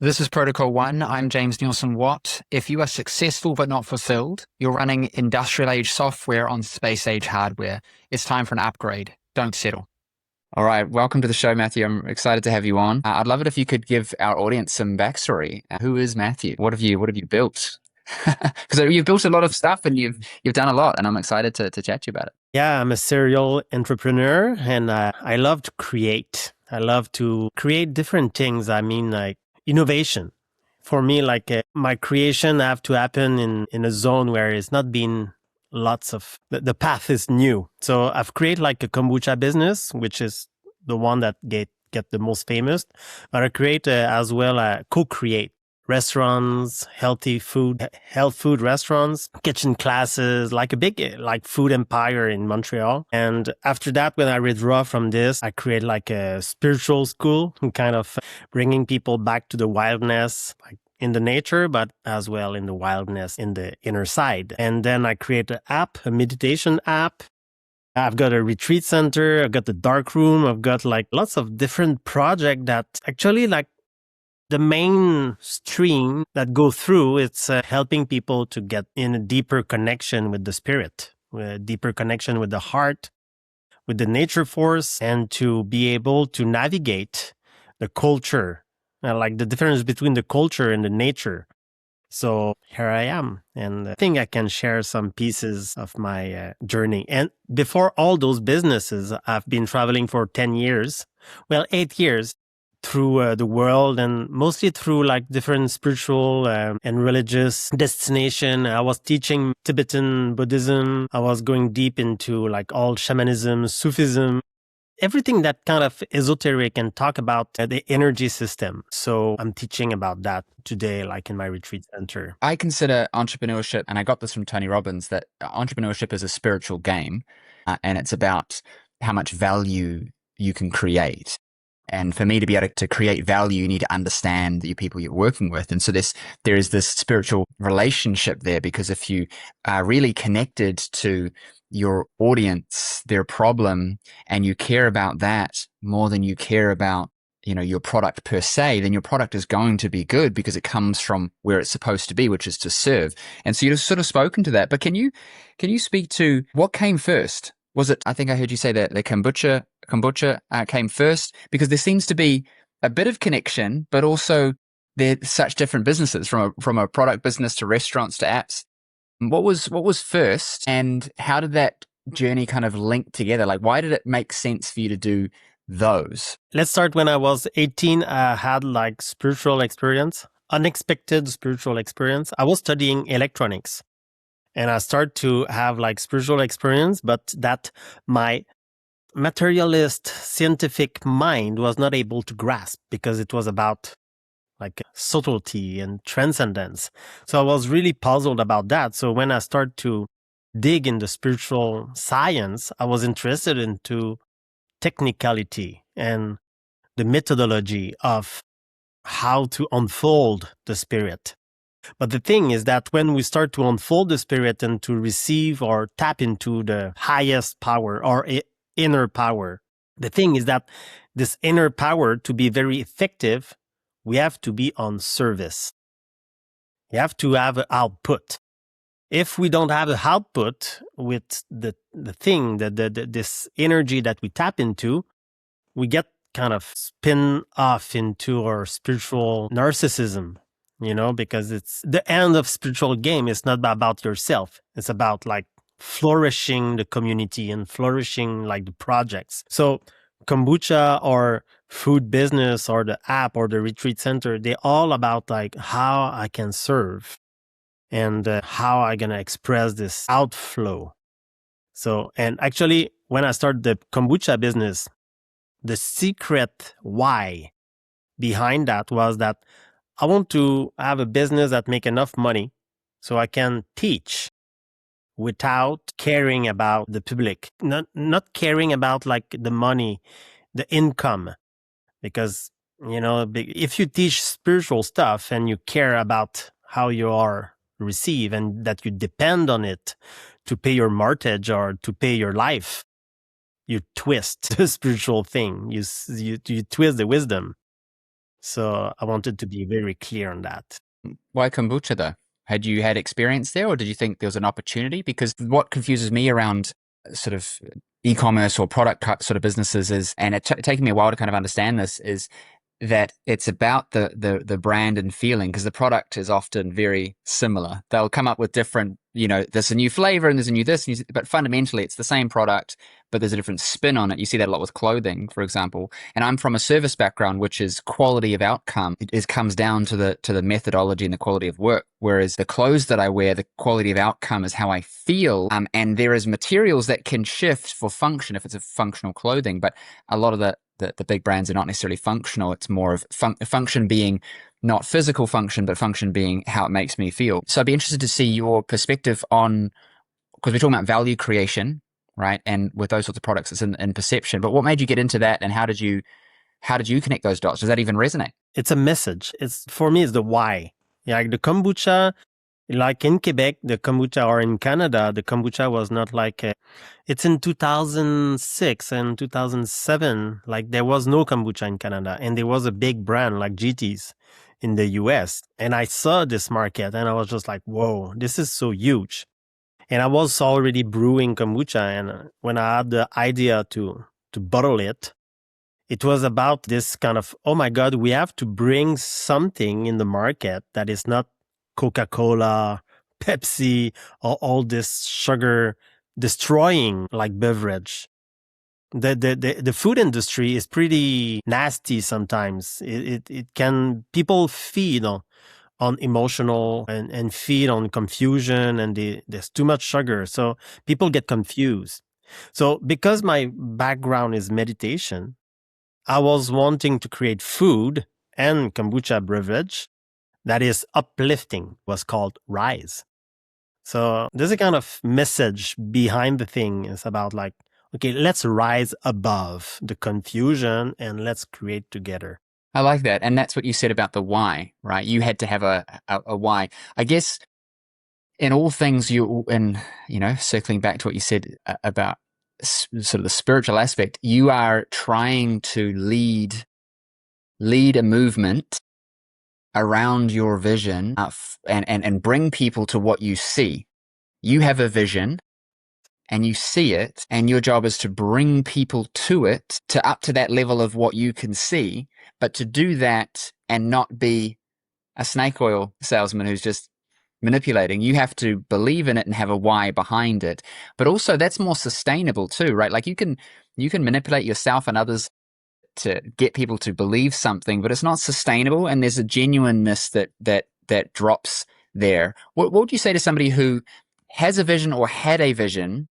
This is Protocol 1. I'm James Nielsen Watt. If you are successful but not fulfilled, you're running industrial age software on space age hardware. It's time for an upgrade. Don't settle. All right. Welcome to the show, Matthew. I'm excited to have you on. I'd love it if you could give our audience some backstory. Who is Matthew? What have you built? Because you've built a lot of stuff and you've done a lot, and I'm excited to chat to you about it. Yeah, I'm a serial entrepreneur and I love to create. I love to create different things. I mean, like innovation. For me, like my creation have to happen in a zone where it's not been lots of, the path is new. So I've created like a kombucha business, which is the one that get the most famous. But I create as well, co-create restaurants, health food restaurants, kitchen classes, like a big like food empire in Montreal. And after that, when I withdraw from this, I create like a spiritual school, kind of bringing people back to the wildness, like in the nature, but as well in the wildness in the inner side. And then I create an app, a meditation app. I've got a retreat center. I've got the dark room. I've got like lots of different projects that actually like the main stream that go through, it's helping people to get in a deeper connection with the spirit, a deeper connection with the heart, with the nature force, and to be able to navigate the culture, like the difference between the culture and the nature. So here I am, and I think I can share some pieces of my journey. And before all those businesses, I've been traveling for 10 years, 8 years. Through the world, and mostly through like different spiritual and religious destination. I was teaching Tibetan Buddhism. I was going deep into like all shamanism, Sufism, everything that kind of esoteric and talk about the energy system. So I'm teaching about that today, like in my retreat center. I consider entrepreneurship, and I got this from Tony Robbins, that entrepreneurship is a spiritual game, and it's about how much value you can create. And for me to be able to create value, you need to understand the people you're working with. And so there is this spiritual relationship there, because if you are really connected to your audience, their problem, and you care about that more than you care about, your product per se, then your product is going to be good because it comes from where it's supposed to be, which is to serve. And so you've sort of spoken to that, but can you speak to what came first? Was it, I think I heard you say that the kombucha came first, because there seems to be a bit of connection, but also they're such different businesses, from a product business to restaurants to apps. What was first, and how did that journey kind of link together? Like, why did it make sense for you to do those? Let's start when I was 18. I had like spiritual experience, unexpected spiritual experience. I was studying electronics. And I start to have like spiritual experience, but that my materialist scientific mind was not able to grasp, because it was about like subtlety and transcendence. So I was really puzzled about that. So when I start to dig in the spiritual science, I was interested into technicality and the methodology of how to unfold the spirit. But the thing is that when we start to unfold the spirit and to receive or tap into the highest power or inner power, the thing is that this inner power, to be very effective, we have to be on service. You have to have an output. If we don't have an output with the thing, this energy that we tap into, we get kind of spin off into our spiritual narcissism. Because it's the end of spiritual game. It's not about yourself. It's about like flourishing the community and flourishing like the projects. So kombucha or food business or the app or the retreat center, they're all about like how I can serve and how I'm going to express this outflow. So, and actually when I started the kombucha business, the secret why behind that was that I want to have a business that make enough money so I can teach without caring about the public, not caring about like the money, the income. Because, if you teach spiritual stuff and you care about how you are received and that you depend on it to pay your mortgage or to pay your life, you twist the spiritual thing. You twist the wisdom. So I wanted to be very clear on that. Why kombucha though? Had you had experience there, or did you think there was an opportunity? Because what confuses me around sort of e-commerce or product sort of businesses is, and it's taken me a while to kind of understand this, is that it's about the brand and feeling, because the product is often very similar. They'll come up with different, there's a new flavor and there's a new this, but fundamentally it's the same product, but there's a different spin on it. You see that a lot with clothing, for example. And I'm from a service background, which is quality of outcome. It comes down to the methodology and the quality of work. Whereas the clothes that I wear, the quality of outcome is how I feel. And there is materials that can shift for function if it's a functional clothing, but a lot of the big brands are not necessarily functional. It's more of function being not physical function, but function being how it makes me feel. So I'd be interested to see your perspective on, because we're talking about value creation, right? And with those sorts of products, it's in perception. But what made you get into that, and how did you connect those dots? Does that even resonate? It's a message. For me, it's the why. Yeah, like the kombucha, like in Quebec, the kombucha, or in Canada, the kombucha was not like it's in 2006 and 2007. Like there was no kombucha in Canada, and there was a big brand like GT's in the US. And I saw this market, and I was just like, whoa, this is so huge. And I was already brewing kombucha, and when I had the idea to bottle it, it was about this kind of, oh my God, we have to bring something in the market that is not Coca-Cola, Pepsi, or all this sugar destroying like beverage. The food industry is pretty nasty sometimes. It can, people feed on emotional and feed on confusion, and there's too much sugar. So people get confused. So because my background is meditation, I was wanting to create food and kombucha beverage that is uplifting, was called Rise. So there's a kind of message behind the thing. It's about like, okay, let's rise above the confusion and let's create together. I like that. And that's what you said about the why, right? You had to have a why. I guess in all things circling back to what you said about sort of the spiritual aspect, you are trying to lead a movement around your vision and bring people to what you see. You have a vision and you see it, and your job is to bring people to it, to up to that level of what you can see, but to do that and not be a snake oil salesman who's just manipulating. You have to believe in it and have a why behind it. But also that's more sustainable too, right? Like you can manipulate yourself and others to get people to believe something, but it's not sustainable, and there's a genuineness that drops there. What would you say to somebody who has a vision or had a vision,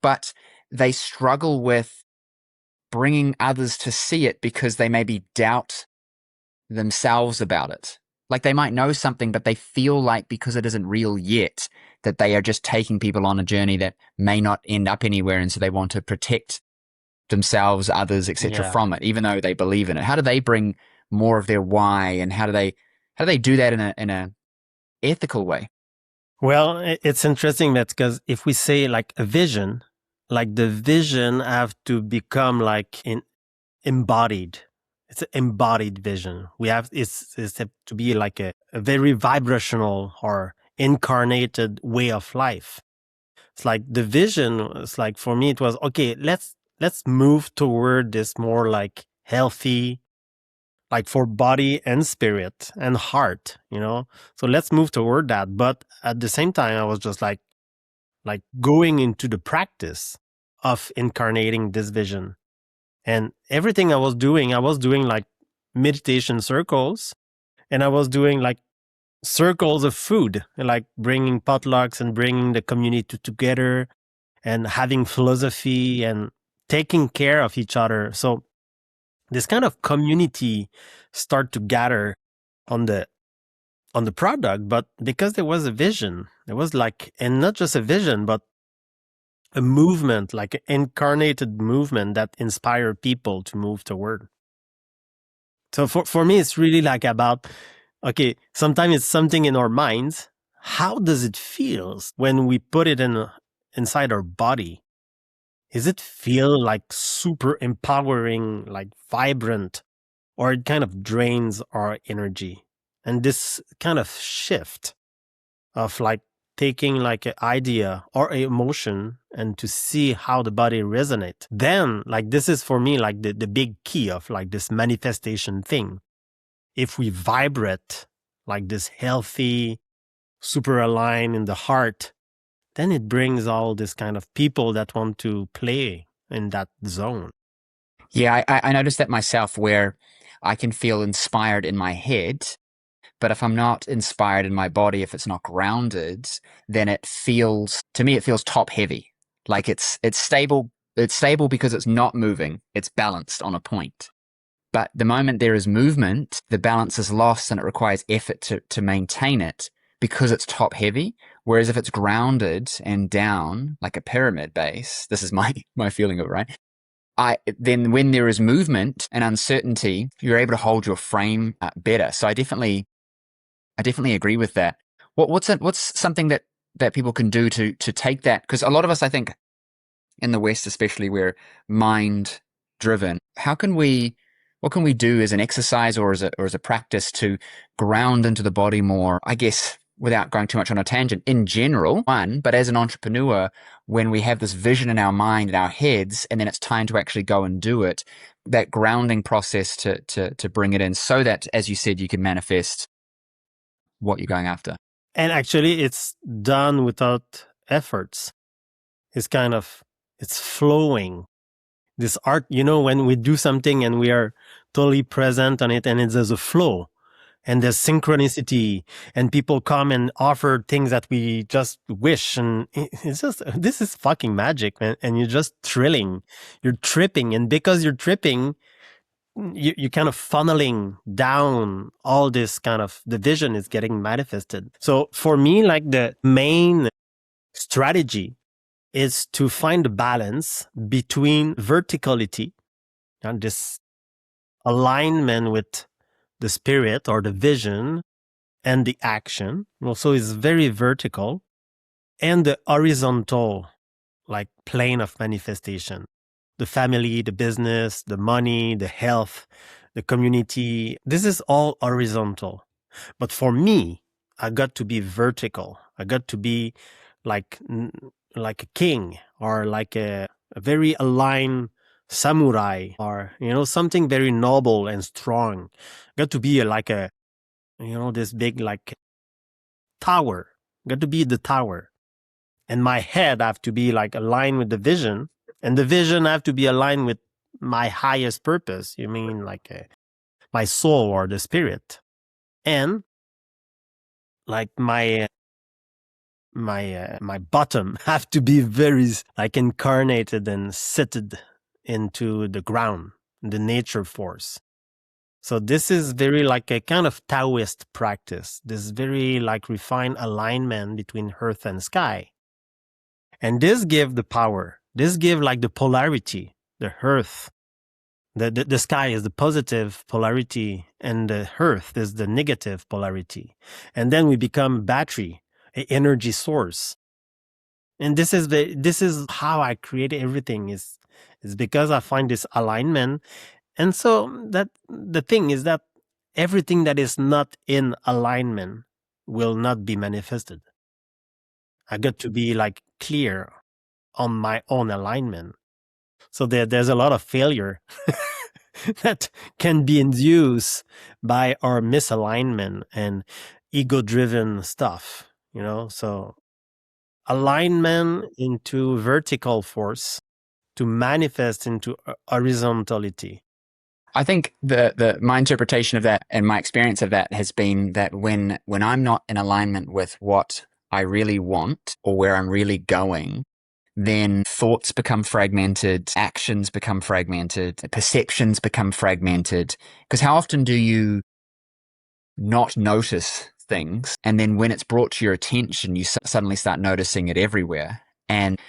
but they struggle with bringing others to see it because they maybe doubt themselves about it? Like they might know something, but they feel like because it isn't real yet, that they are just taking people on a journey that may not end up anywhere, and so they want to protect themselves, others, etc. from it, even though they believe in it. How do they bring more of their why, and how do they do that in a ethical way? Well, it's interesting that, because if we say like a vision, like the vision have to become like embodied. It's an embodied vision. It's to be like a very vibrational or incarnated way of life. It's like the vision. It's like, for me, it was, okay, let's move toward this more like healthy, like for body and spirit and heart, So let's move toward that. But at the same time, I was just like going into the practice of incarnating this vision. And everything I was doing like meditation circles, and I was doing like circles of food, like bringing potlucks and bringing the community together and having philosophy and taking care of each other. So this kind of community start to gather on the product, but because there was a vision, there was like, and not just a vision, but a movement, like an incarnated movement that inspired people to move toward. So for me, it's really like about, okay, sometimes it's something in our minds. How does it feel when we put it inside our body? Does it feel like super empowering, like vibrant? or it kind of drains our energy. And this kind of shift of like taking like an idea or an emotion and to see how the body resonates. Then like this is for me like the big key of like this manifestation thing. If we vibrate like this healthy, super aligned in the heart, then it brings all this kind of people that want to play in that zone. Yeah, I noticed that myself where I can feel inspired in my head, but if I'm not inspired in my body, if it's not grounded, then to me, it feels top heavy. Like it's stable. It's stable because it's not moving. It's balanced on a point. But the moment there is movement, the balance is lost and it requires effort to maintain it because it's top heavy. Whereas if it's grounded and down, like a pyramid base, this is my feeling of it, right? Then when there is movement and uncertainty, you're able to hold your frame better. So I definitely agree with that. What's something that people can do to take that? Because a lot of us, I think, in the West especially, we're mind driven. What can we do as an exercise or as a practice to ground into the body more? I guess without going too much on a tangent, in general, but as an entrepreneur, when we have this vision in our mind, in our heads, and then it's time to actually go and do it, that grounding process to bring it in so that, as you said, you can manifest what you're going after. And actually it's done without efforts. It's flowing. This art, when we do something and we are totally present on it and there's a flow and there's synchronicity and people come and offer things that we just wish. And this is fucking magic, man. And you're just thrilling. You're tripping. And because you're tripping, you're kind of funneling down all this kind of, the vision is getting manifested. So for me, like the main strategy is to find a balance between verticality and this alignment with the spirit or the vision and the action. Also, it's very vertical, and the horizontal, like plane of manifestation. The family, the business, the money, the health, the community. This is all horizontal. But for me, I got to be vertical. I got to be like a king or like a very aligned samurai or, something very noble and strong. Got to be like this big like tower. Got to be the tower. And my head have to be like aligned with the vision. And the vision have to be aligned with my highest purpose. You mean like my soul or the spirit. And like my bottom have to be very like incarnated and seated into the ground, the nature force. So this is very like a kind of Taoist practice. This very like refined alignment between earth and sky. And this give the power. This give like the polarity, the earth. The sky is the positive polarity and the earth is the negative polarity. And then we become battery, an energy source. And this is how I create everything is because I find this alignment. And so that the thing is that everything that is not in alignment will not be manifested. I got to be like clear on my own alignment. So there's a lot of failure that can be induced by our misalignment and ego-driven stuff, So alignment into vertical force to manifest into horizontality. I think my interpretation of that and my experience of that has been that when I'm not in alignment with what I really want or where I'm really going, then thoughts become fragmented, actions become fragmented, perceptions become fragmented. Because how often do you not notice things? And then when it's brought to your attention, you suddenly start noticing it everywhere. And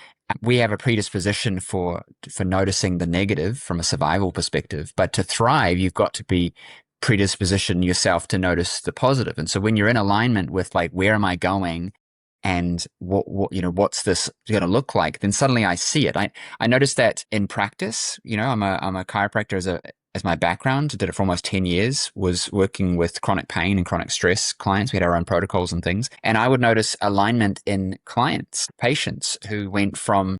we have a predisposition for noticing the negative from a survival perspective. But to thrive, you've got to be predisposition yourself to notice the positive. And so when you're in alignment with like, where am I going? And what's this going to look like? Then suddenly I see it. I noticed that in practice. I'm a chiropractor as my background, did it for almost 10 years, was working with chronic pain and chronic stress clients. We had our own protocols and things. And I would notice alignment in clients, patients who went from,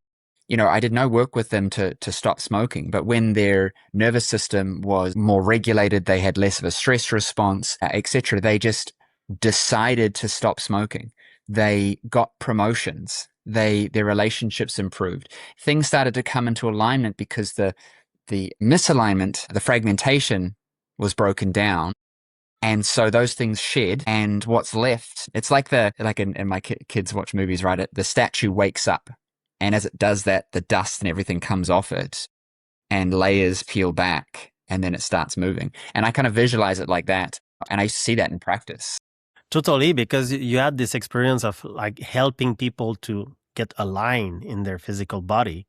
I did no work with them to stop smoking, but when their nervous system was more regulated, they had less of a stress response, etc., they just decided to stop smoking. They got promotions. Their relationships improved. Things started to come into alignment because the misalignment, the fragmentation was broken down. And so those things shed, and what's left, it's like in my kids watch movies, right? The statue wakes up, and as it does that, the dust and everything comes off it, and layers peel back, and then it starts moving. And I kind of visualize it like that, and I see that in practice. Totally, because you had this experience of like helping people to get aligned in their physical body.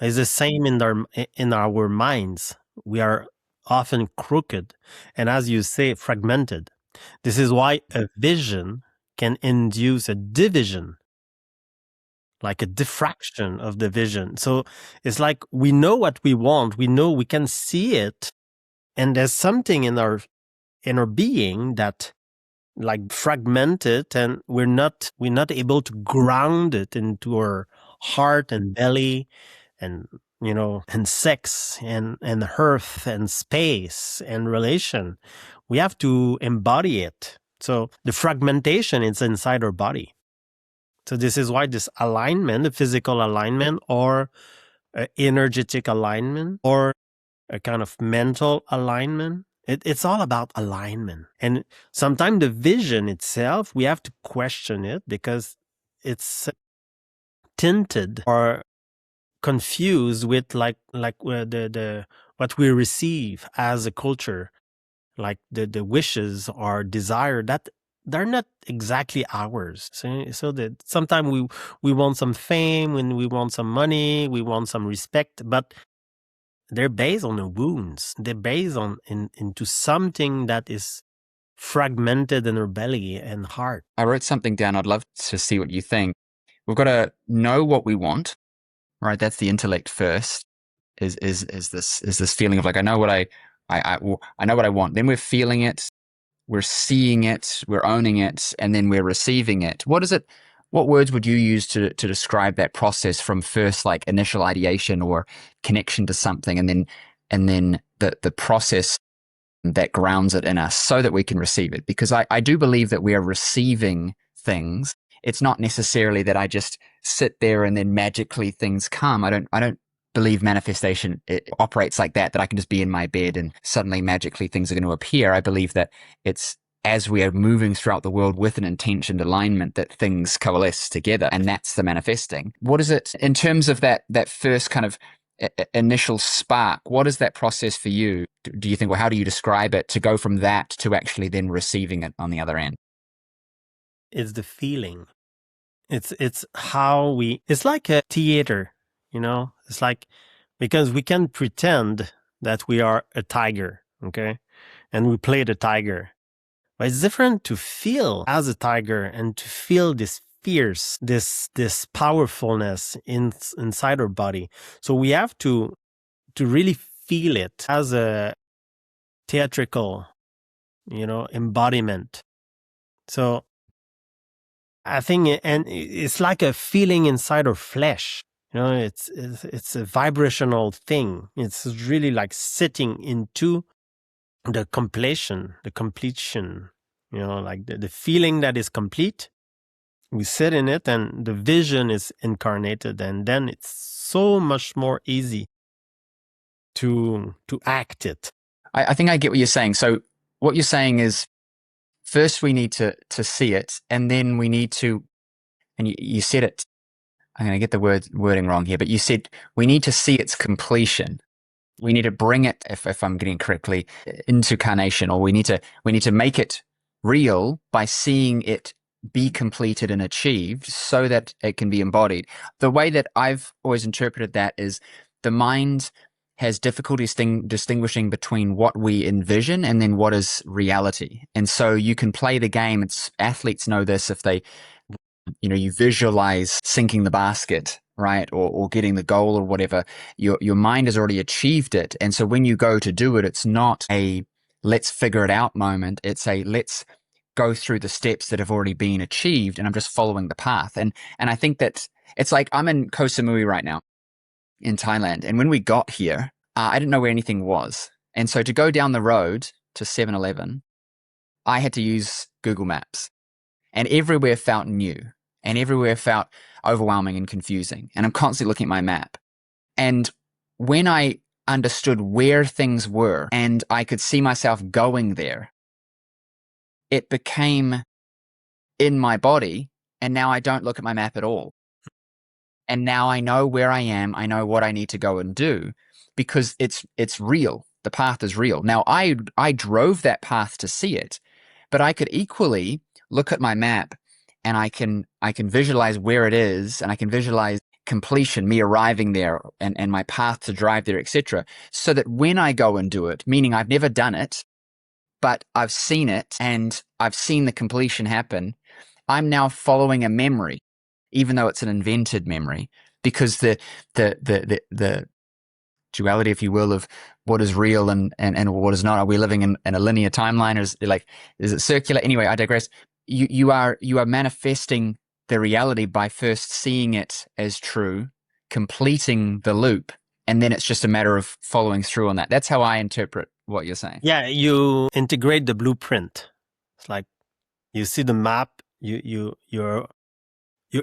It's the same in our minds. We are often crooked, and as you say, fragmented. This is why a vision can induce a division, like a diffraction of the vision. So it's like we know what we want, we know we can see it, and there's something in our inner being that like fragmented, and we're not able to ground it into our heart and belly, and and sex and earth and space and relation. We have to embody it. So the fragmentation is inside our body. So this is why this alignment, the physical alignment, or energetic alignment, or a kind of mental alignment, it's all about alignment. And sometimes the vision itself, we have to question it because it's tinted or confused with like the what we receive as a culture, like the wishes or desire that they're not exactly ours. So that sometimes we want some fame, when we want some money, we want some respect, but they're based on the wounds. They're based on into something that is fragmented in our belly and heart. I wrote something down. I'd love to see what you think. We've got to know what we want, right? That's the intellect first. Is this feeling of like, I know what I know what I want. Then we're feeling it, we're seeing it, we're owning it, and then we're receiving it. What words would you use to describe that process from first like initial ideation or connection to something, and then the process that grounds it in us so that we can receive it? Because I do believe that we are receiving things. It's not necessarily that I just sit there and then magically things come. I don't believe manifestation it operates like that I can just be in my bed and suddenly magically things are going to appear. I believe that it's as we are moving throughout the world with an intentioned alignment that things coalesce together, and that's the manifesting. What is it in terms of that first kind of initial spark? What is that process for you? Do you think, well, how do you describe it to go from that to actually then receiving it on the other end? It's the feeling. It's how it's like a theater, it's like, because we can pretend that we are a tiger, okay? And we play the tiger. But it's different to feel as a tiger and to feel this fierce, this powerfulness inside our body. So we have to really feel it as a theatrical, embodiment. So I think, and it's like a feeling inside our flesh. It's a vibrational thing. It's really like sitting into the completion, like the feeling that is complete. We sit in it, and the vision is incarnated, and then it's so much more easy to act it. I think I get what you're saying. So what you're saying is, first we need to see it, and then we need to, and you said it, I'm going to get the wording wrong here, but you said we need to see its completion. We need to bring it, if I'm getting it correctly, into carnation, or we need to make it real by seeing it be completed and achieved so that it can be embodied. The way that I've always interpreted that is the mind has difficulty distinguishing between what we envision and then what is reality. And so you can play the game. Athletes know this if they, you visualize sinking the basket right? Or getting the goal or whatever, your mind has already achieved it. And so when you go to do it, it's not a let's figure it out moment. It's a let's go through the steps that have already been achieved, and I'm just following the path. And I think that it's like I'm in Koh Samui right now in Thailand. And when we got here, I didn't know where anything was. And so to go down the road to 7-Eleven, I had to use Google Maps. And everywhere felt new. And everywhere felt overwhelming and confusing. And I'm constantly looking at my map. And when I understood where things were and I could see myself going there, it became in my body. And now I don't look at my map at all. And now I know where I am. I know what I need to go and do because it's real. The path is real. Now I drove that path to see it, but I could equally look at my map and I can visualize where it is, and I can visualize completion, me arriving there and my path to drive there, etc. So that when I go and do it, meaning I've never done it, but I've seen it and I've seen the completion happen, I'm now following a memory, even though it's an invented memory, because the duality, if you will, of what is real and what is not. Are we living in a linear timeline, or is it circular? Anyway, I digress. You are manifesting the reality by first seeing it as true, completing the loop, and then it's just a matter of following through on that. That's how I interpret what you're saying. Yeah, you integrate the blueprint. It's like you see the map, you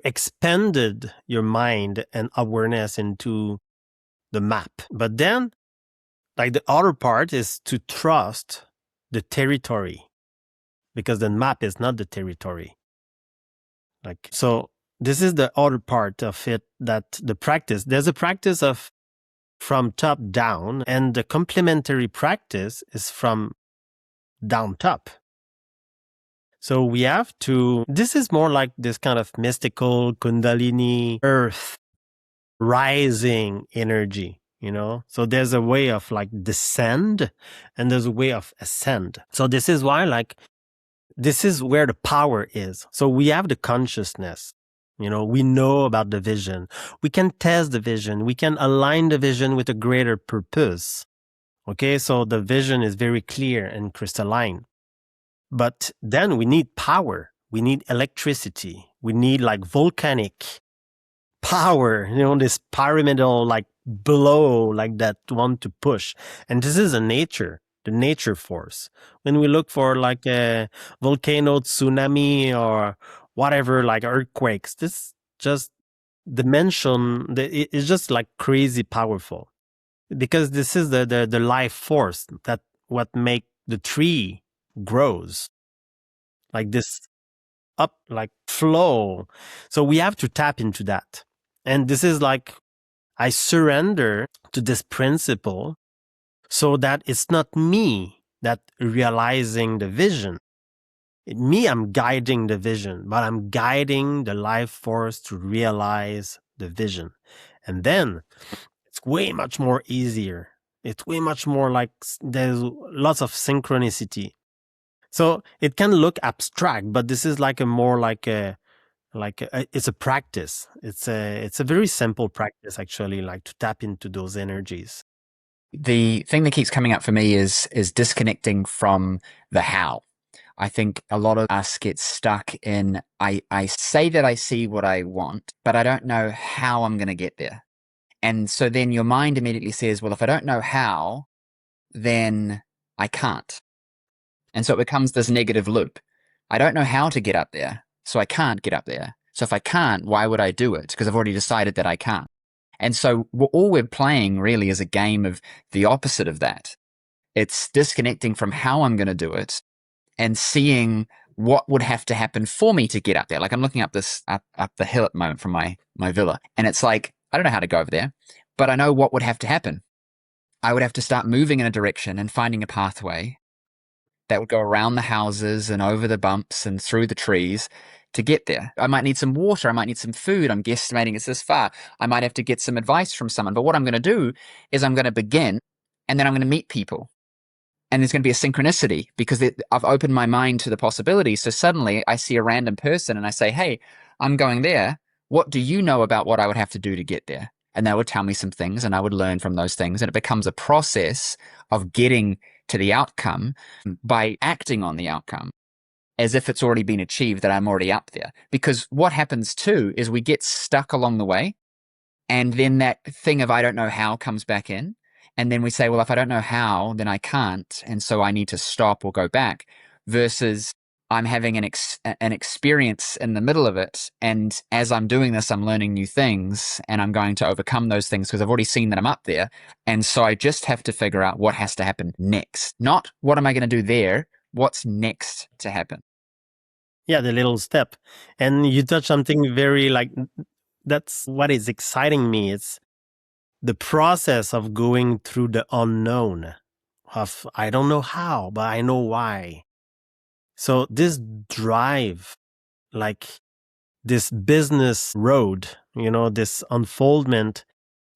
expanded your mind and awareness into the map. But then, like, the other part is to trust the territory, because the map is not the territory. Like, so this is the other part of it, that the practice, there's a practice of from top down, and the complementary practice is from down top. So we have to, this is more like this kind of mystical Kundalini earth rising energy, So there's a way of like descend and there's a way of ascend. So this is why, like, this is where the power is. So we have the consciousness, we know about the vision. We can test the vision. We can align the vision with a greater purpose. Okay. So the vision is very clear and crystalline. But then we need power. We need electricity. We need like volcanic power, this pyramidal like blow, like that one to push. And this is the nature force. When we look for like a volcano, tsunami, or whatever, like earthquakes, this just dimension, it's just like crazy powerful, because this is the life force that what make the tree grows, like this up, like flow. So we have to tap into that. And this is like, I surrender to this principle so that it's not me that realizing the vision. I'm guiding the vision, but I'm guiding the life force to realize the vision. And then it's way much more easier. It's way much more like there's lots of synchronicity. So it can look abstract, but this is like it's a practice. It's a very simple practice, actually, like to tap into those energies. The thing that keeps coming up for me is disconnecting from the how. I think a lot of us get stuck in, I say that I see what I want, but I don't know how I'm going to get there. And so then your mind immediately says, well, if I don't know how, then I can't. And so it becomes this negative loop. I don't know how to get up there, so I can't get up there. So if I can't, why would I do it? Because I've already decided that I can't. And so all we're playing really is a game of the opposite of that. It's disconnecting from how I'm going to do it and seeing what would have to happen for me to get up there. Like I'm looking up up the hill at the moment from my villa, and it's like, I don't know how to go over there, but I know what would have to happen. I would have to start moving in a direction and finding a pathway that would go around the houses and over the bumps and through the trees to get there. I might need some water. I might need some food. I'm guesstimating it's this far. I might have to get some advice from someone. But what I'm going to do is I'm going to begin, and then I'm going to meet people. And there's going to be a synchronicity because I've opened my mind to the possibilities. So suddenly I see a random person and I say, hey, I'm going there. what do you know about what I would have to do to get there? And they would tell me some things and I would learn from those things. And it becomes a process of getting to the outcome by acting on the outcome as if it's already been achieved, that I'm already up there. Because what happens too is we get stuck along the way. And then that thing of I don't know how comes back in. And then we say, well, if I don't know how, then I can't. And so I need to stop or go back, versus I'm having an experience in the middle of it. And as I'm doing this, I'm learning new things and I'm going to overcome those things because I've already seen that I'm up there. And so I just have to figure out what has to happen next. Not what am I going to do there? What's next to happen? Yeah, the little step. And you touch something very like, that's what is exciting me. It's the process of going through the unknown of, I don't know how, but I know why. So this drive, like this business road, this unfoldment,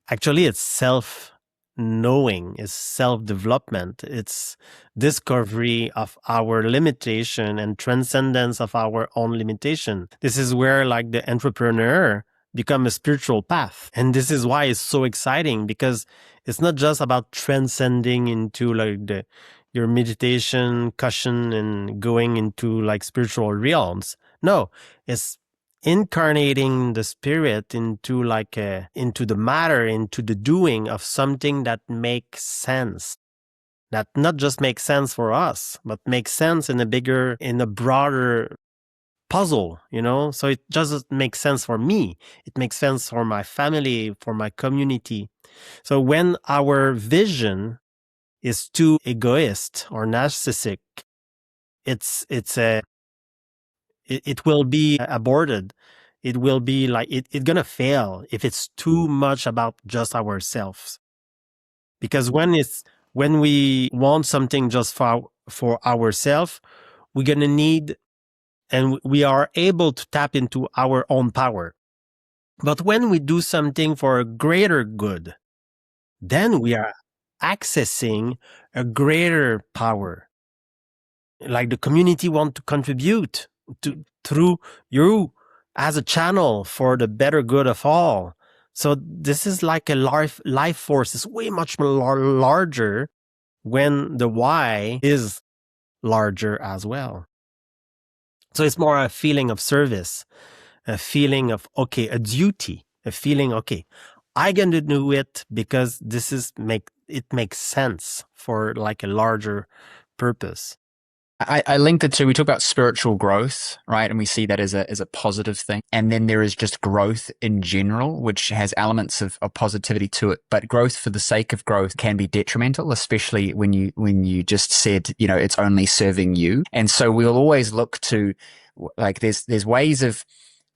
actually it's self-knowing, it's self-development, it's discovery of our limitation and transcendence of our own limitation. This is where like the entrepreneur become a spiritual path. And this is why it's so exciting, because it's not just about transcending into like your meditation cushion and going into like spiritual realms. No, it's incarnating the spirit into like into the matter, into the doing of something that makes sense, that not just makes sense for us, but makes sense in a broader puzzle, so it doesn't make sense for me, it makes sense for my family, for my community. So when our vision is too egoist or narcissistic, it will be aborted. It will be like it's gonna fail if it's too much about just ourselves. Because when we want something just for ourselves, we're gonna need, and we are able to tap into our own power. But when we do something for a greater good, then we are accessing a greater power. Like the community want to contribute through you as a channel for the better good of all. So this is like a life force is way much more larger when the why is larger as well. So it's more a feeling of service, a feeling of, okay, a duty, a feeling, okay, I'm going to do it because it makes sense for like a larger purpose. I linked the two. We talk about spiritual growth, right? And we see that as a positive thing. And then there is just growth in general, which has elements of positivity to it. But growth for the sake of growth can be detrimental, especially when you just said, it's only serving you. And so we'll always look to, like, there's ways of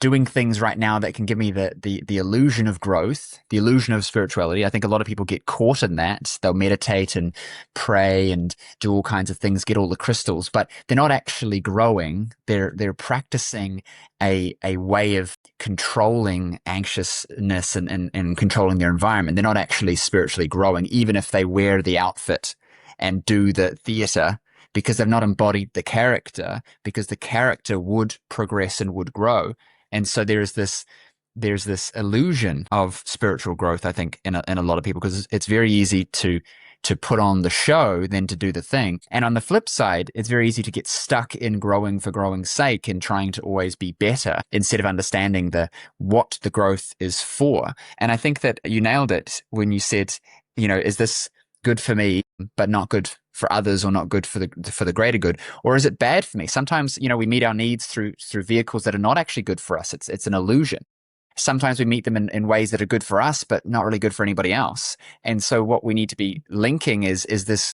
doing things right now that can give me the illusion of growth, the illusion of spirituality. I think a lot of people get caught in that. They'll meditate and pray and do all kinds of things, get all the crystals, but they're not actually growing. They're practicing a way of controlling anxiousness and controlling their environment. They're not actually spiritually growing, even if they wear the outfit and do the theater, because they've not embodied the character, because the character would progress and would grow. And so there's this illusion of spiritual growth, I think, in a lot of people, because it's very easy to put on the show than to do the thing. And on the flip side, it's very easy to get stuck in growing for growing's sake and trying to always be better instead of understanding what the growth is for. And I think that you nailed it when you said, is this good for me, but not good for others, or not good for the greater good? Or is it bad for me? Sometimes, we meet our needs through vehicles that are not actually good for us. It's an illusion. Sometimes we meet them in ways that are good for us, but not really good for anybody else. And so what we need to be linking is this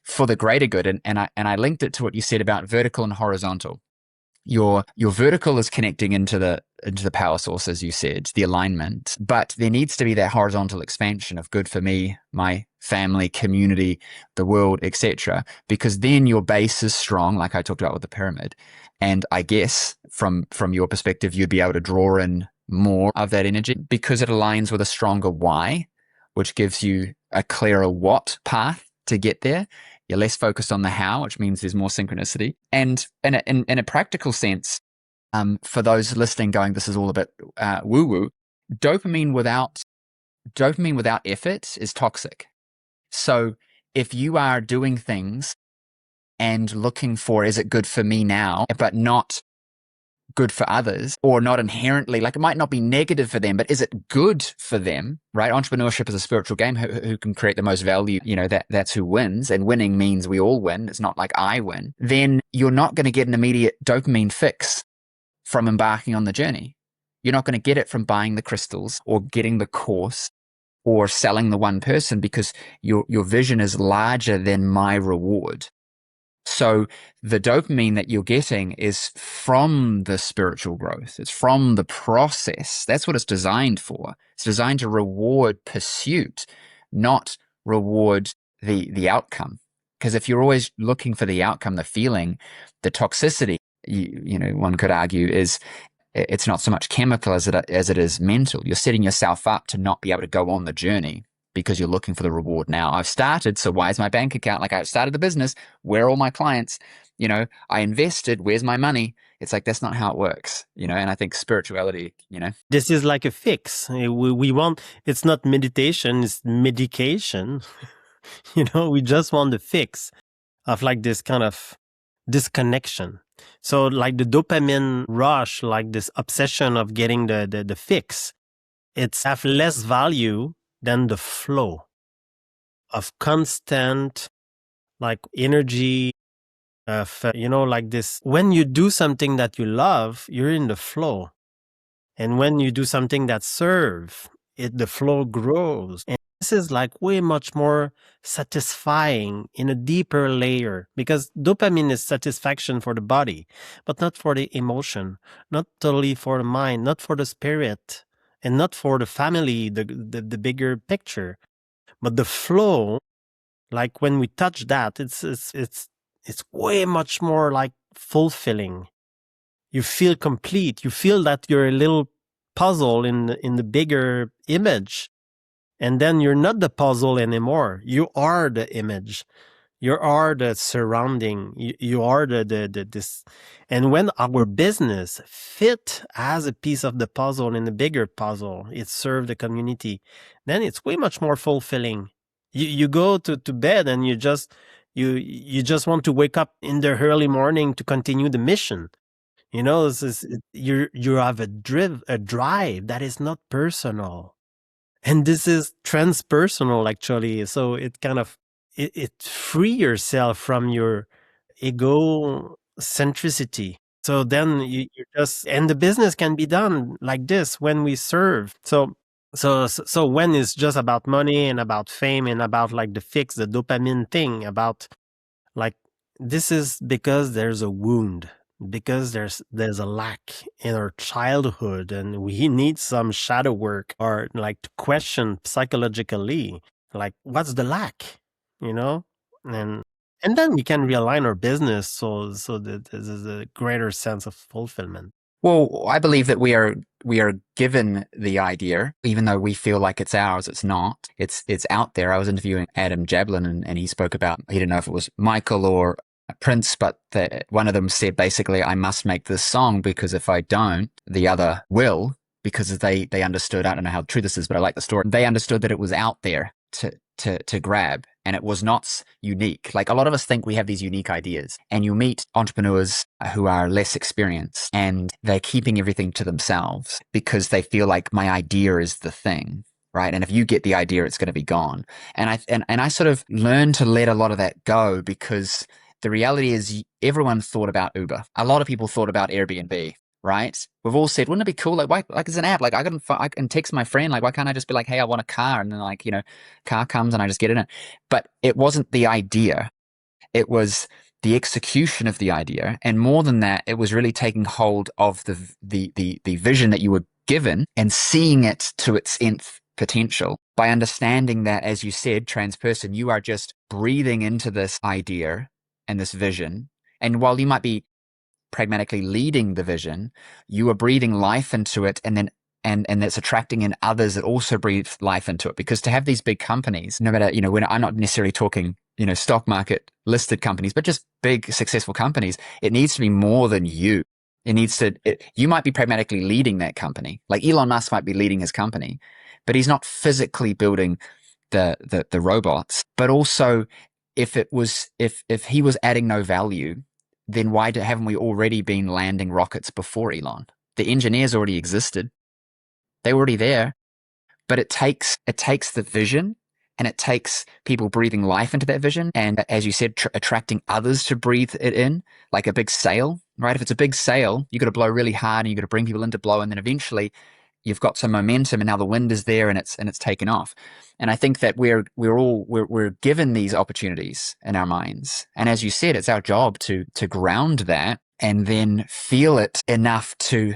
for the greater good. And I linked it to what you said about vertical and horizontal. Your vertical is connecting into the power source, as you said, the alignment, but there needs to be that horizontal expansion of good for me, my family, community, the world, etc. Because then your base is strong, like I talked about with the pyramid. And I guess from your perspective, you'd be able to draw in more of that energy because it aligns with a stronger why, which gives you a clearer what path to get there. You're less focused on the how, which means there's more synchronicity. And in a practical sense, For those listening going, this is all a bit woo-woo. Dopamine without effort is toxic. So if you are doing things and looking for, is it good for me now, but not good for others, or not inherently, like it might not be negative for them, but is it good for them, right? Entrepreneurship is a spiritual game. Who can create the most value, that's who wins. And winning means we all win. It's not like I win. Then you're not going to get an immediate dopamine fix from embarking on the journey. You're not going to get it from buying the crystals or getting the course or selling the one person, because your vision is larger than my reward. So the dopamine that you're getting is from the spiritual growth. It's from the process. That's what it's designed for. It's designed to reward pursuit, not reward the outcome. Because if you're always looking for the outcome, the feeling, the toxicity, one could argue is it's not so much chemical as it is mental. You're setting yourself up to not be able to go on the journey because you're looking for the reward now. I've started, so why is my bank account? Like, I started the business. Where are all my clients? I invested. Where's my money? It's like, that's not how it works, and I think spirituality, This is like a fix. We want, it's not meditation, it's medication. We just want the fix of like this kind of disconnection. So like the dopamine rush, like this obsession of getting the fix, it's have less value than the flow of constant like energy of, like this. When you do something that you love, you're in the flow. And when you do something that serves, the flow grows. And this is like way much more satisfying in a deeper layer, because dopamine is satisfaction for the body, but not for the emotion, not totally for the mind, not for the spirit, and not for the family, the bigger picture. But the flow, like when we touch that, it's way much more like fulfilling. You feel complete. You feel that you're a little puzzle in the bigger image. And then you're not the puzzle anymore. You are the image. You are the surrounding. You are this. And when our business fit as a piece of the puzzle in the bigger puzzle, it serves the community, then it's way much more fulfilling. You go to bed and you just want to wake up in the early morning to continue the mission. You have a drive that is not personal, and this is transpersonal actually. So it kind of it free yourself from your egocentricity. So then you just, and the business can be done like this when we serve. So when it's just about money and about fame and about like the fix, the dopamine thing, about like, this is because there's a wound, because there's a lack in our childhood, and we need some shadow work, or like to question psychologically, like, what's the lack, and then we can realign our business so that there's a greater sense of fulfillment. Well, I believe that we are given the idea, even though we feel like it's ours. It's not. It's out there. I was interviewing Adam Jablin, and he spoke about, he didn't know if it was Michael or Prince, but one of them said basically, I must make this song because if I don't, the other will, because they understood. I don't know how true this is, but I like the story. They understood that it was out there to grab, and it was not unique. Like, a lot of us think we have these unique ideas, and you meet entrepreneurs who are less experienced and they're keeping everything to themselves because they feel like my idea is the thing, right? And if you get the idea, it's going to be gone. And I sort of learned to let a lot of that go, because the reality is everyone thought about Uber. A lot of people thought about Airbnb, right? We've all said, wouldn't it be cool? Like, why? Like, it's an app. Like, I can text my friend. Like, why can't I just be like, hey, I want a car, and then like, car comes and I just get in it. But it wasn't the idea. It was the execution of the idea, and more than that, it was really taking hold of the vision that you were given and seeing it to its nth potential by understanding that, as you said, transperson, you are just breathing into this idea and this vision. And while you might be pragmatically leading the vision, you are breathing life into it, and then and that's attracting in others that also breathe life into it. Because to have these big companies, no matter, when I'm not necessarily talking, stock market listed companies, but just big successful companies, it needs to be more than you. You might be pragmatically leading that company. Like Elon Musk might be leading his company, but he's not physically building the robots. But also, if he was adding no value, then haven't we already been landing rockets before Elon? The engineers already existed. They were already there. But it takes the vision, and it takes people breathing life into that vision. And as you said, attracting others to breathe it in, like a big sail, right? If it's a big sail, you got to blow really hard and you got to bring people in to blow. And then eventually you've got some momentum, and now the wind is there and it's taken off. And I think that we're given these opportunities in our minds. And as you said, it's our job to ground that and then feel it enough to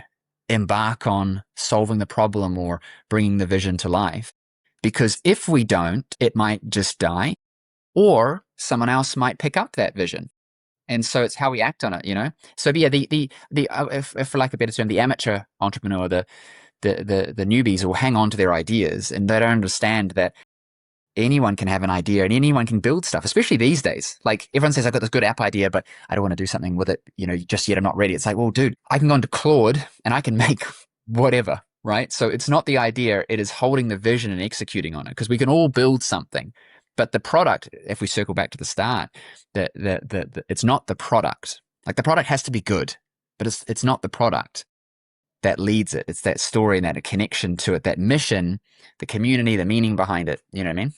embark on solving the problem or bringing the vision to life. Because if we don't, it might just die, or someone else might pick up that vision. And so it's how we act on it, you know? So yeah, if for lack of a better term, the amateur entrepreneur, the newbies will hang on to their ideas, and they don't understand that anyone can have an idea and anyone can build stuff, especially these days. Like everyone says, I've got this good app idea, but I don't want to do something with it, you know, just yet. I'm not ready. It's like, well, dude, I can go into Claude and I can make whatever, right? So it's not the idea. It is holding the vision and executing on it, because we can all build something. But the product, if we circle back to the start, it's not the product. Like the product has to be good, but it's not the product that leads it. It's that story and that connection to it, that mission, the community, the meaning behind it. You know what I mean?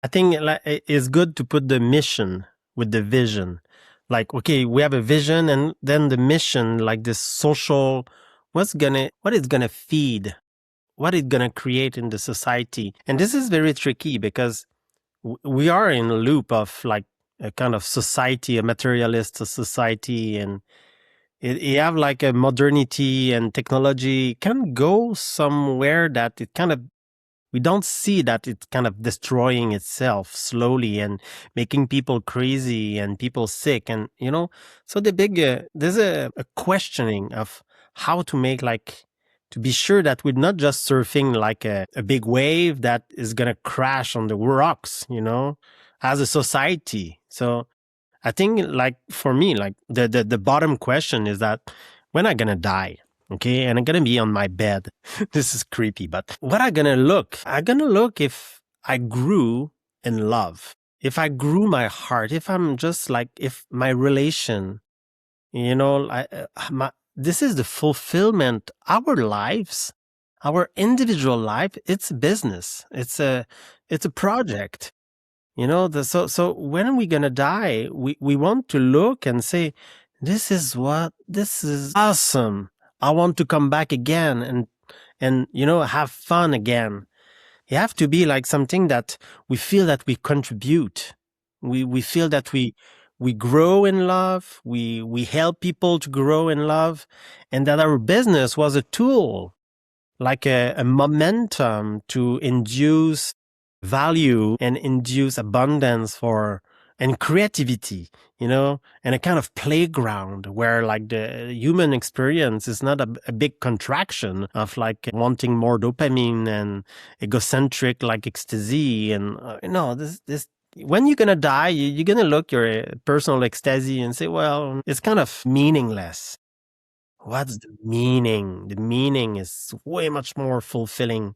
I think it's good to put the mission with the vision. Like, okay, we have a vision, and then the mission, like this social, what it's gonna feed, what it's gonna create in the society. And this is very tricky, because we are in a loop of like a kind of society, a materialist society, and you have like a modernity and technology can go somewhere that it kind of, we don't see that it's kind of destroying itself slowly and making people crazy and people sick. And, you know, so there's a questioning of how to make, like, to be sure that we're not just surfing like a big wave that is going to crash on the rocks, you know, as a society. So I think, like, for me, like the bottom question is that when I'm going to die, okay, and I'm going to be on my bed. This is creepy, but what I'm going to look? I'm going to look if I grew in love, if I grew my heart, if I'm just like, if my relation, you know, this is the fulfillment. Our lives, our individual life, it's business. It's a project. You know, so when are we going to die? We want to look and say, this is awesome. I want to come back again and, you know, have fun again. You have to be like something that we feel that we contribute. We feel that we grow in love. We help people to grow in love, and that our business was a tool, like a momentum to induce value and induce abundance and creativity, you know, and a kind of playground where like the human experience is not a big contraction of like wanting more dopamine and egocentric like ecstasy. And no, this when you're gonna die, you're gonna look your personal ecstasy and say, well, it's kind of meaningless. What's the meaning? The meaning is way much more fulfilling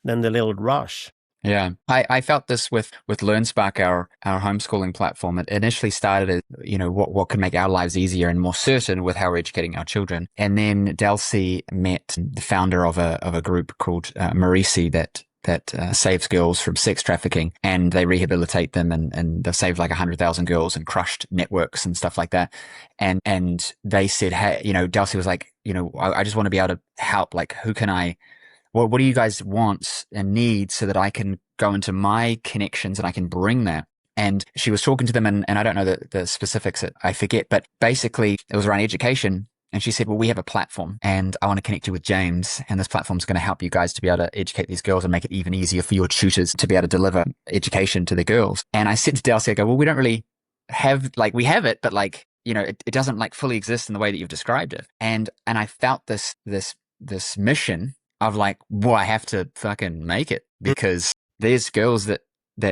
than the little rush. Yeah, I felt this with LearnSpark, our homeschooling platform. It initially started as, you know, what could make our lives easier and more certain with how we're educating our children. And then Delcy met the founder of a group called Marisi that saves girls from sex trafficking, and they rehabilitate them, and they've saved like 100,000 girls and crushed networks and stuff like that. And they said, hey, you know, Delcy was like, you know, I just want to be able to help. Like, who can I? What do you guys want and need so that I can go into my connections and I can bring that? And she was talking to them, and I don't know the specifics, I forget, but basically it was around education. And she said, well, we have a platform and I want to connect you with James, and this platform is going to help you guys to be able to educate these girls and make it even easier for your tutors to be able to deliver education to the girls. And I said to Delcy, I go, well, we don't really have, like, we have it, but like, you know, it doesn't like fully exist in the way that you've described it. And I felt this mission of like, well, I have to fucking make it, because there's girls that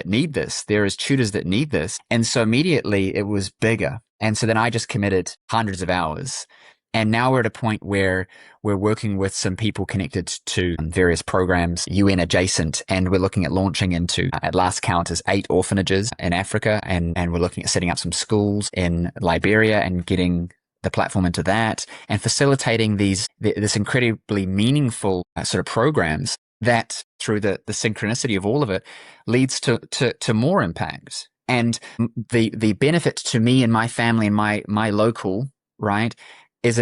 need this. There is tutors that need this. And so immediately it was bigger. And so then I just committed hundreds of hours And now we're at a point where we're working with some people connected to various programs, UN adjacent, and we're looking at launching into, at last count, is 8 orphanages in Africa. And we're looking at setting up some schools in Liberia and getting the platform into that and facilitating this incredibly meaningful sort of programs that, through the synchronicity of all of it, leads to more impact. And the benefit to me and my family and my local, right, is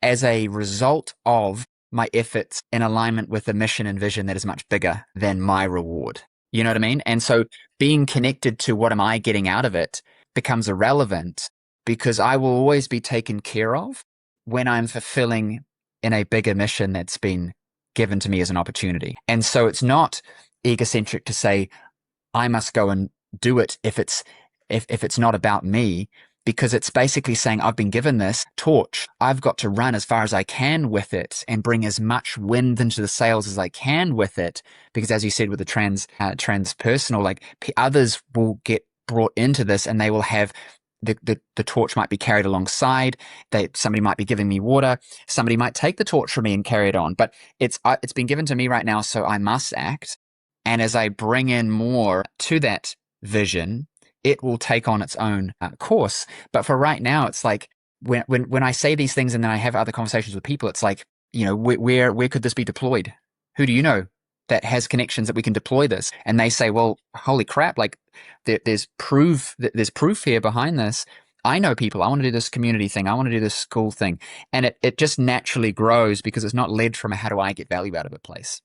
as a result of my efforts in alignment with a mission and vision that is much bigger than my reward. You know what I mean? And so being connected to what am I getting out of it becomes irrelevant, because I will always be taken care of when I'm fulfilling in a bigger mission that's been given to me as an opportunity. And so it's not egocentric to say I must go and do it if it's not about me, because it's basically saying I've been given this torch. I've got to run as far as I can with it and bring as much wind into the sails as I can with it. Because as you said, with the transpersonal, like others will get brought into this and they will have the torch might be carried alongside. Somebody might be giving me water. Somebody might take the torch from me and carry it on. But it's been given to me right now, so I must act. And as I bring in more to that vision, it will take on its own course. But for right now, it's like when I say these things and then I have other conversations with people, it's like, where could this be deployed? Who do you know that has connections that we can deploy this? And they say, well, holy crap, like there's proof here behind this. I know people. I want to do this community thing. I want to do this school thing. And it just naturally grows, because it's not led from a how do I get value out of a place.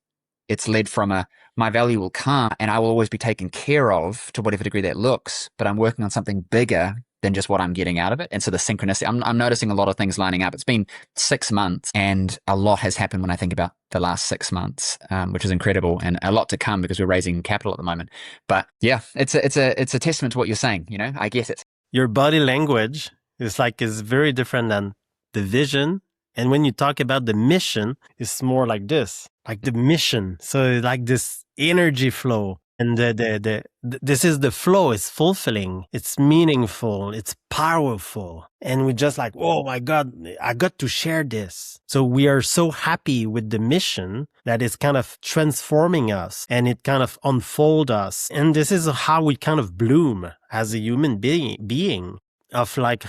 It's led from my value will come and I will always be taken care of to whatever degree that looks, but I'm working on something bigger than just what I'm getting out of it. And so the synchronicity, I'm noticing a lot of things lining up. It's been 6 months and a lot has happened when I think about the last 6 months, which is incredible, and a lot to come because we're raising capital at the moment. But yeah, it's a testament to what you're saying. I get it. Your body language is very different than the vision. And when you talk about the mission, it's more like this, like the mission. So like this energy flow, and this is the flow. It's fulfilling. It's meaningful. It's powerful. And we just like, oh my God, I got to share this. So we are so happy with the mission that it's kind of transforming us and it kind of unfold us. And this is how we kind of bloom as a human being. Of like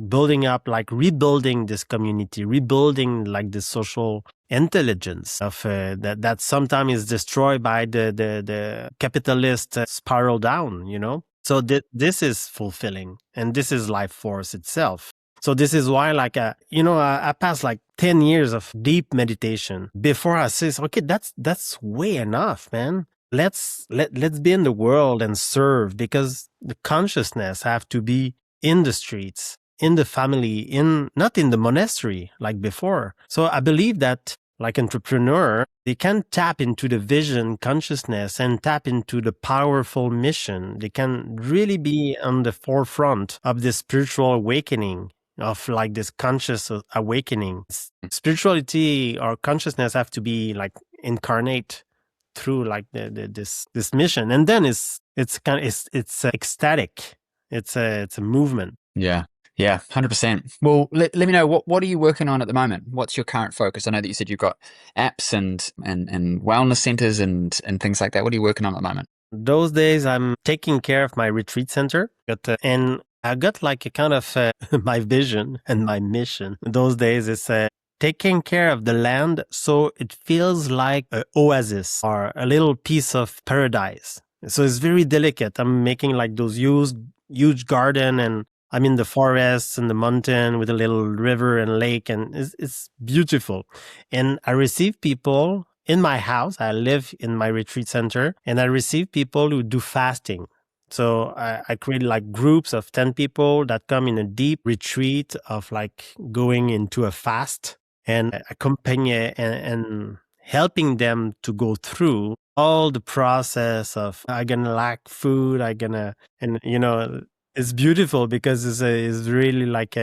building up, like rebuilding this community, rebuilding like the social intelligence of that sometimes is destroyed by the capitalist spiral down, So this is fulfilling, and this is life force itself. So this is why, I passed 10 years of deep meditation before I say, okay, that's way enough, man. Let's be in the world and serve, because the consciousness have to be in the streets, in the family, not in the monastery like before. So I believe that like entrepreneur, they can tap into the vision consciousness and tap into the powerful mission. They can really be on the forefront of this spiritual awakening, of like this conscious awakening. Spirituality or consciousness have to be like incarnate through like this mission. And then it's ecstatic. It's a movement. Yeah. 100%. Well, let me know, what are you working on at the moment? What's your current focus? I know that you said you've got apps and wellness centers and things like that. What are you working on at the moment? Those days, I'm taking care of my retreat center, and I got like a kind of my vision and my mission. Those days, it's taking care of the land so it feels like an oasis or a little piece of paradise. So it's very delicate. I'm making like those huge garden, and I'm in the forest and the mountain with a little river and lake, and it's beautiful. And I receive people in my house. I live in my retreat center, and I receive people who do fasting. So I create like groups of 10 people that come in a deep retreat of like going into a fast, and accompany and helping them to go through all the process of I'm gonna lack food, it's beautiful because it's really like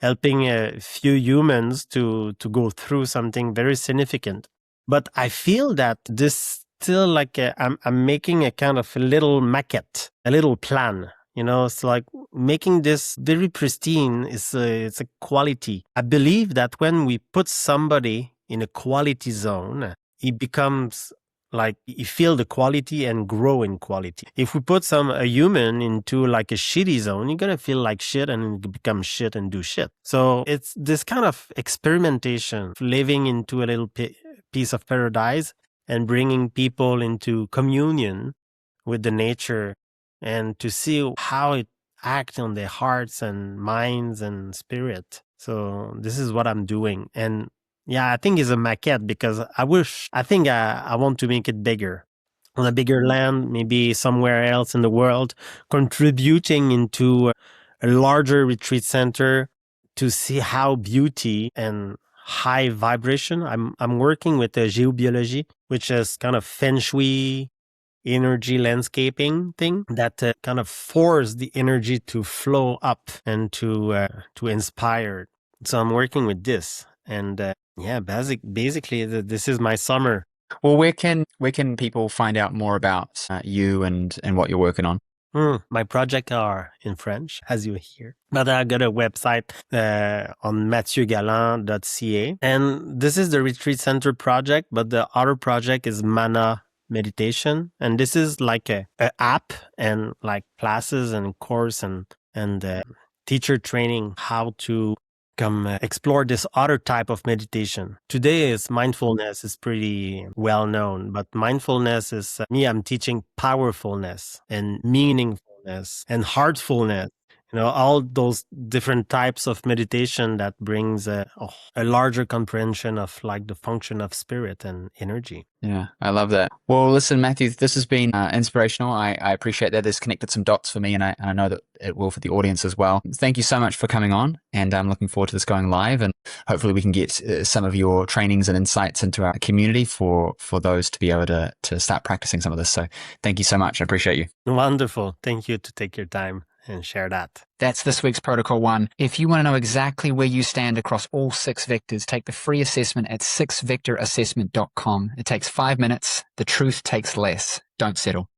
helping a few humans to go through something very significant. But I feel that this still like I'm making a kind of a little maquette, a little plan, It's like making this very pristine it's a quality. I believe that when we put somebody in a quality zone, it becomes like you feel the quality and grow in quality. If we put a human into like a shitty zone, you're gonna feel like shit and become shit and do shit. So it's this kind of experimentation, living into a little piece of paradise and bringing people into communion with the nature and to see how it acts on their hearts and minds and spirit. So this is what I'm doing. And yeah, I think it's a maquette because I want to make it bigger on a bigger land, maybe somewhere else in the world, contributing into a larger retreat center to see how beauty and high vibration. I'm working with the geobiology, which is kind of feng shui, energy landscaping thing that kind of force the energy to flow up and to inspire. So I'm working with this, and basically this is my summer. Well, where can people find out more about you and what you're working on? My projects are in French, as you hear, but I got a website on MathieuGallant.ca, and this is the retreat center project. But the other project is Manna Meditation, and this is like a app and like classes and course and teacher training how to come explore this other type of meditation. Today is mindfulness is pretty well known, but mindfulness is I'm teaching powerfulness and meaningfulness and heartfulness. All those different types of meditation that brings a larger comprehension of like the function of spirit and energy. Yeah, I love that. Well, listen, Mathieu, this has been inspirational. I appreciate that. This connected some dots for me, and I know that it will for the audience as well. Thank you so much for coming on, and I'm looking forward to this going live, and hopefully we can get some of your trainings and insights into our community for those to be able to start practicing some of this. So thank you so much. I appreciate you. Wonderful. Thank you to take your time and share that. That's this week's Protocol 1. If you want to know exactly where you stand across all 6 vectors, take the free assessment at 6vectorassessment.com. It takes 5 minutes. The truth takes less. Don't settle.